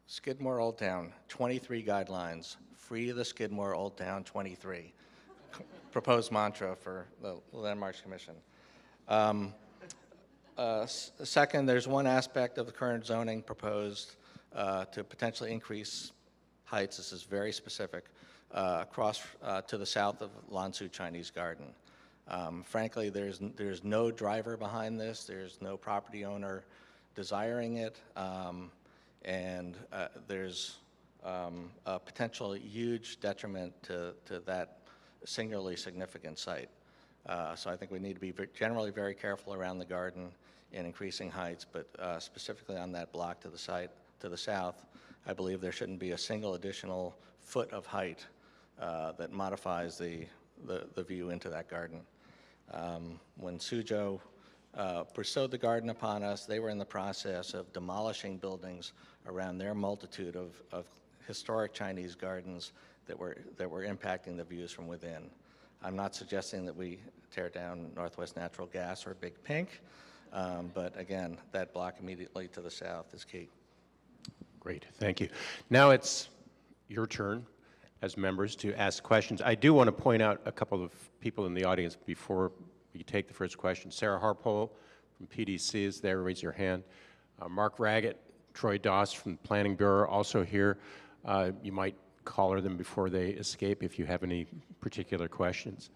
Skidmore Old Town, 23 guidelines. Free the Skidmore Old Town 23. Proposed mantra for the Landmarks Commission. Second, there's one aspect of the current zoning proposed to potentially increase heights. This is very specific, across to the south of Lansu Chinese Garden. Frankly, there's no driver behind this. There's no property owner desiring it, and there's a potential huge detriment to that singularly significant site. So I think we need to be generally very careful around the garden in increasing heights, but specifically on that block to the south, I believe there shouldn't be a single additional foot of height that modifies the view into that garden. When Suzhou bestowed the garden upon us, they were in the process of demolishing buildings around their multitude of historic Chinese gardens that were impacting the views from within. I'm not suggesting that we tear down Northwest Natural Gas or Big Pink, but again, that block immediately to the south is key. Great, thank you. Now it's your turn as members to ask questions. I do want to point out a couple of people in the audience before we take the first question. Sarah Harpole from PDC is there, raise your hand. Mark Raggett, Troy Doss from the Planning Bureau also here. You might collar them before they escape if you have any particular questions.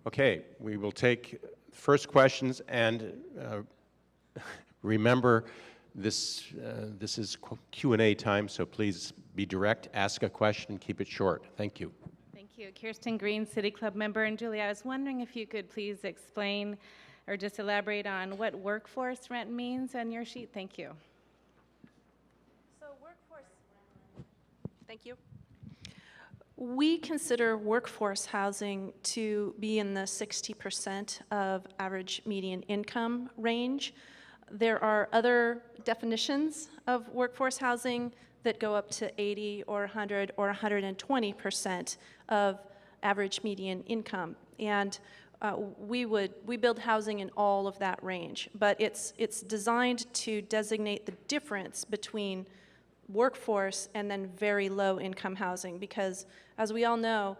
Okay, we will take first questions, and remember This is Q&A time, so please be direct, ask a question, keep it short. Thank you. Thank you. Kirsten Green, City Club member. And Julie, I was wondering if you could please explain or just elaborate on what workforce rent means on your sheet. Thank you. So thank you. We consider workforce housing to be in the 60% of average median income range. There are other definitions of workforce housing that go up to 80 or 100 or 120% of average median income. And we build housing in all of that range, but it's designed to designate the difference between workforce and then very low income housing, because as we all know,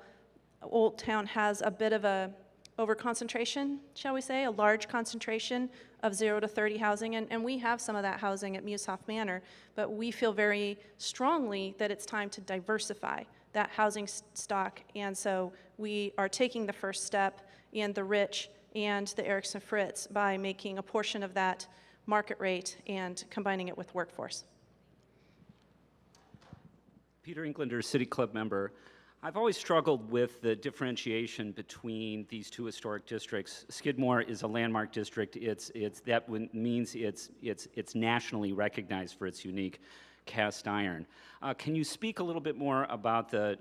Old Town has a bit of a overconcentration, shall we say, a large concentration of 0 to 30 housing, and we have some of that housing at Musehoff Manor, but we feel very strongly that it's time to diversify that housing stock, and so we are taking the first step in the Rich and the Erickson Fritz by making a portion of that market rate and combining it with workforce. Peter Englander, City Club member. I've always struggled with the differentiation between these two historic districts. Skidmore is a landmark district. Means it's nationally recognized for its unique cast iron. Can you speak a little bit more about the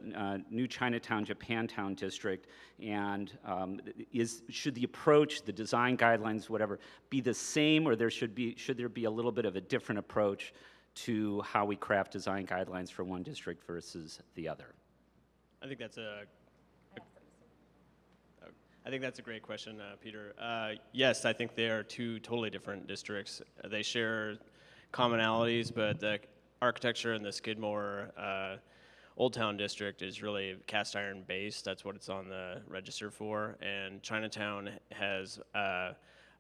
new Chinatown, Japantown district, and should the approach, the design guidelines, whatever, be the same, or should there be a little bit of a different approach to how we craft design guidelines for one district versus the other? I think that's a great question, Peter. Yes, I think they are two totally different districts. They share commonalities, but the architecture in the Skidmore Old Town district is really cast iron based. That's what it's on the register for. And Chinatown has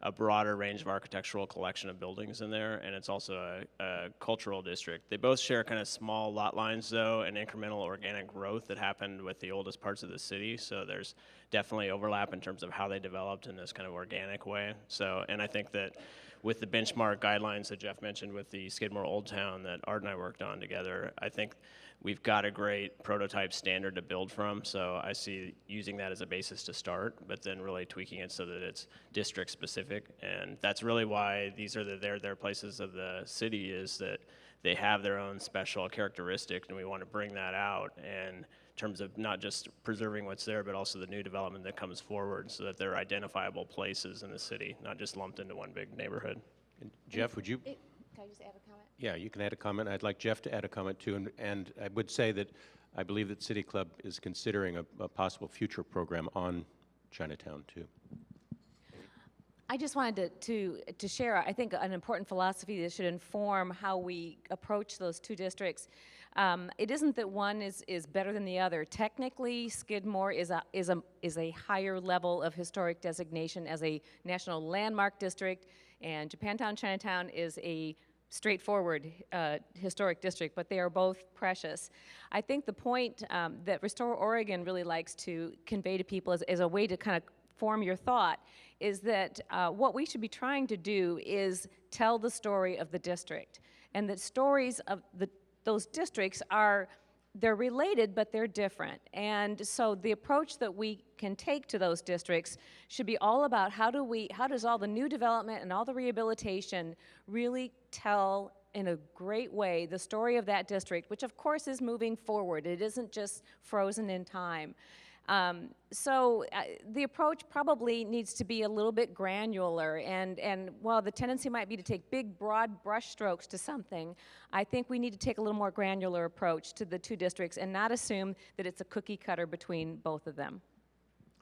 a broader range of architectural collection of buildings in there, and it's also a cultural district. They both share kind of small lot lines, though, and incremental organic growth that happened with the oldest parts of the city, so there's definitely overlap in terms of how they developed in this kind of organic way. So, and I think that with the benchmark guidelines that Jeff mentioned with the Skidmore Old Town that Art and I worked on together, I think we've got a great prototype standard to build from, so I see using that as a basis to start, but then really tweaking it so that it's district specific, and that's really why these are their places of the city, is that they have their own special characteristic, and we want to bring that out, and in terms of not just preserving what's there, but also the new development that comes forward, so that they're identifiable places in the city, not just lumped into one big neighborhood. And Jeff, would you? Can I just add a comment? Yeah, you can add a comment. I'd like Jeff to add a comment too, and I would say that I believe that City Club is considering a possible future program on Chinatown too. I just wanted to share, I think, an important philosophy that should inform how we approach those two districts. It isn't that one is better than the other. Technically, Skidmore is a higher level of historic designation as a national landmark district, and Japantown, Chinatown is a straightforward historic district, but they are both precious. I think the point that Restore Oregon really likes to convey to people as a way to kind of form your thought is that what we should be trying to do is tell the story of the district, and that stories of those districts they're related, but they're different. And so the approach that we can take to those districts should be all about how does all the new development and all the rehabilitation really tell in a great way the story of that district, which of course is moving forward. It isn't just frozen in time. So the approach probably needs to be a little bit granular, and while the tendency might be to take big, broad brush strokes to something, I think we need to take a little more granular approach to the two districts and not assume that it's a cookie cutter between both of them.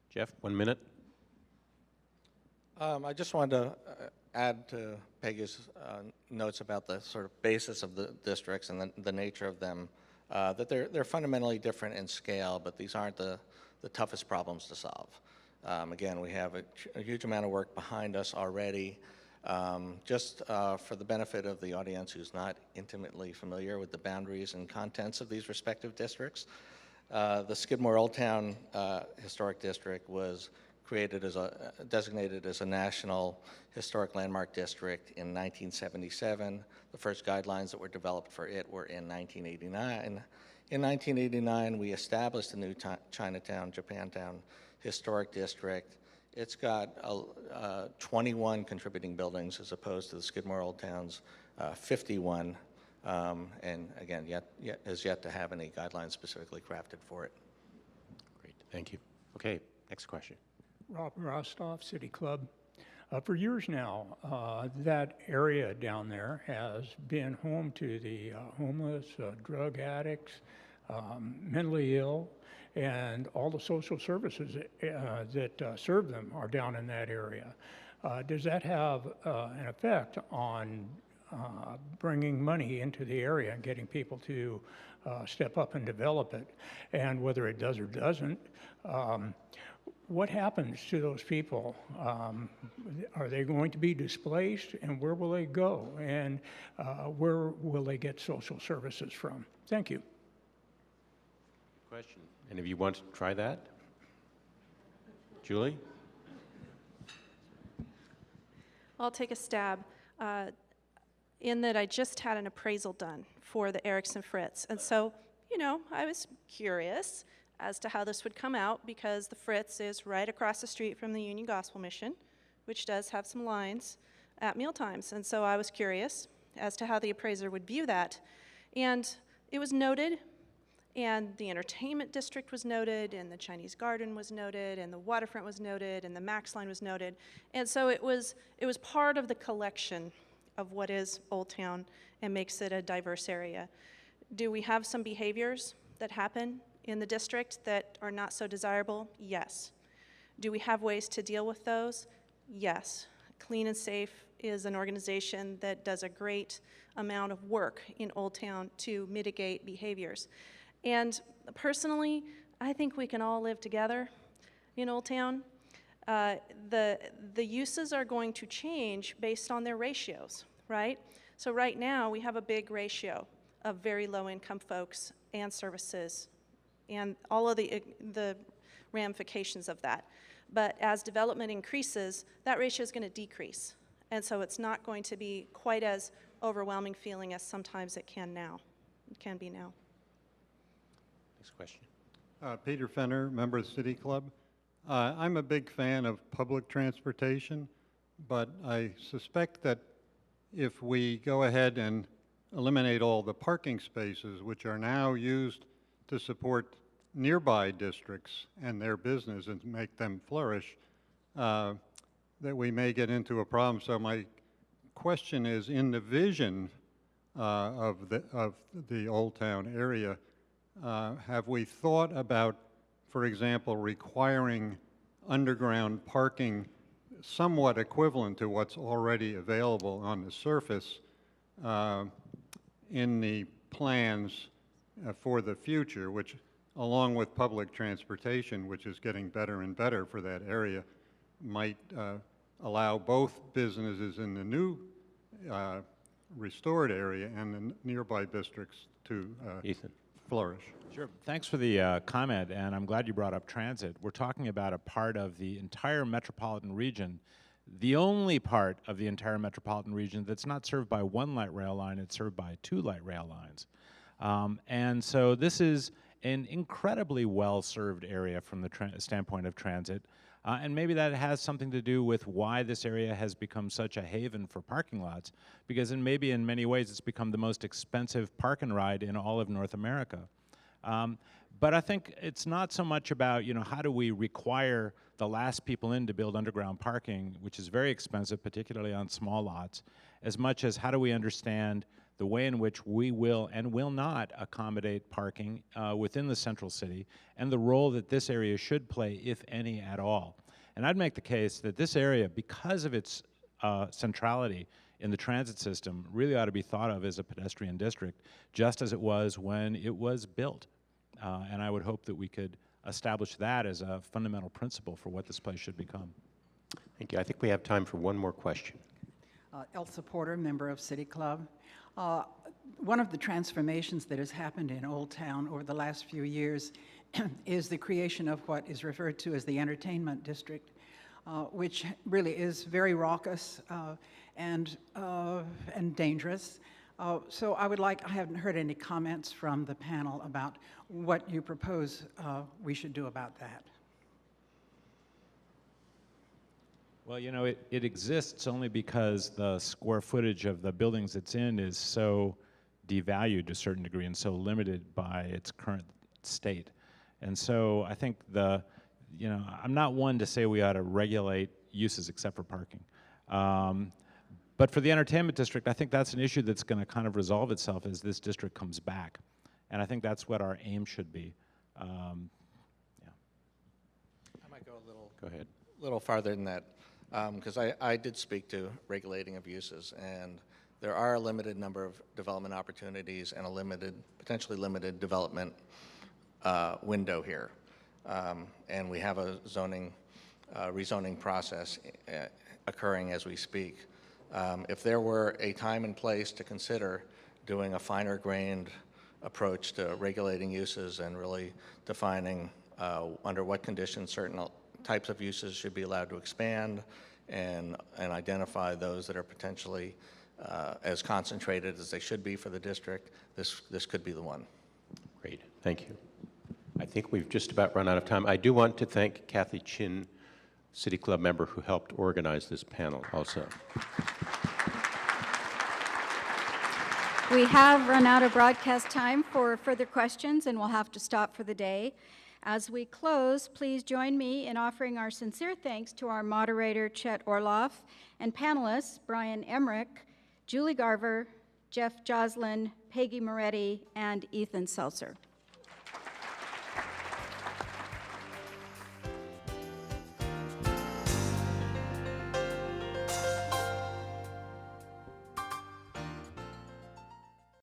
Jeff, 1 minute. I just wanted to add to Peggy's notes about the sort of basis of the districts and the nature of them, that they're fundamentally different in scale, but these aren't the toughest problems to solve. Again, we have a huge amount of work behind us already. Just for the benefit of the audience who's not intimately familiar with the boundaries and contents of these respective districts, the Skidmore Old Town Historic District was designated as a National Historic Landmark District in 1977. The first guidelines that were developed for it were in 1989. In 1989, we established the new Chinatown, Japantown Historic District. It's got 21 contributing buildings as opposed to the Skidmore Old Town's 51. And again, has yet to have any guidelines specifically crafted for it. Great, thank you. Okay, next question. Robert Rostoff, City Club. For years now, that area down there has been home to the homeless, drug addicts, mentally ill, and all the social services that serve them are down in that area. Does that have an effect on bringing money into the area and getting people to step up and develop it? And whether it does or doesn't, what happens to those people? Are they going to be displaced, and where will they go? And where will they get social services from? Thank you. Question. Any of you want to try that? Julie? I'll take a stab. In that I just had an appraisal done for the Erickson Fritz. And so, you know, I was curious as to how this would come out because the Fritz is right across the street from the Union Gospel Mission, which does have some lines at mealtimes. And so I was curious as to how the appraiser would view that. And it was noted, and the entertainment district was noted, and the Chinese garden was noted, and the waterfront was noted, and the Max line was noted. And so it was part of the collection of what is Old Town and makes it a diverse area. Do we have some behaviors that happen in the district that are not so desirable? Yes. Do we have ways to deal with those? Yes. Clean and Safe is an organization that does a great amount of work in Old Town to mitigate behaviors. And personally, I think we can all live together in Old Town. The uses are going to change based on their ratios, right? So right now, we have a big ratio of very low-income folks and services and all of the ramifications of that. But as development increases, that ratio is going to decrease. And so it's not going to be quite as overwhelming feeling as sometimes it can now. It can be now. Next question. Peter Fenner, member of the City Club. I'm a big fan of public transportation, but I suspect that if we go ahead and eliminate all the parking spaces, which are now used to support nearby districts and their business and make them flourish, that we may get into a problem. So my question is, in the vision of the Old Town area, have we thought about, for example, requiring underground parking somewhat equivalent to what's already available on the surface in the plans for the future, which, along with public transportation, which is getting better and better for that area, might allow both businesses in the new restored area and the nearby districts to flourish. Sure. Thanks for the comment, and I'm glad you brought up transit. We're talking about a part of the entire metropolitan region, the only part of the entire metropolitan region that's not served by one light rail line, it's served by 2 light rail lines. And so this is an incredibly well-served area from the standpoint of transit. And maybe that has something to do with why this area has become such a haven for parking lots, because maybe in many ways it's become the most expensive park and ride in all of North America. But I think it's not so much about, how do we require the last people in to build underground parking, which is very expensive, particularly on small lots, as much as how do we understand the way in which we will and will not accommodate parking within the central city, and the role that this area should play, if any at all. And I'd make the case that this area, because of its centrality in the transit system, really ought to be thought of as a pedestrian district, just as it was when it was built. And I would hope that we could establish that as a fundamental principle for what this place should become. Thank you. I think we have time for one more question. Elsa Porter, member of City Club. One of the transformations that has happened in Old Town over the last few years is the creation of what is referred to as the entertainment district. which really is very raucous and dangerous. So I haven't heard any comments from the panel about what you propose we should do about that. Well, you know, it exists only because the square footage of the buildings it's in is so devalued to a certain degree and so limited by its current state. And so I think I'm not one to say we ought to regulate uses except for parking. But for the entertainment district, I think that's an issue that's going to kind of resolve itself as this district comes back. And I think that's what our aim should be. I might go Go ahead. a little farther than that, because I did speak to regulating of uses, and there are a limited number of development opportunities and a potentially limited development window here. And we have a rezoning process occurring as we speak. If there were a time and place to consider doing a finer-grained approach to regulating uses and really defining under what conditions certain types of uses should be allowed to expand and identify those that are potentially as concentrated as they should be for the district, this could be the one. Great, thank you. I think we've just about run out of time. I do want to thank Kathy Chin, City Club member who helped organize this panel also. We have run out of broadcast time for further questions, and we'll have to stop for the day. As we close, please join me in offering our sincere thanks to our moderator, Chet Orloff, and panelists, Brian Emmerich, Julie Garver, Jeff Joslin, Peggy Moretti, and Ethan Seltzer.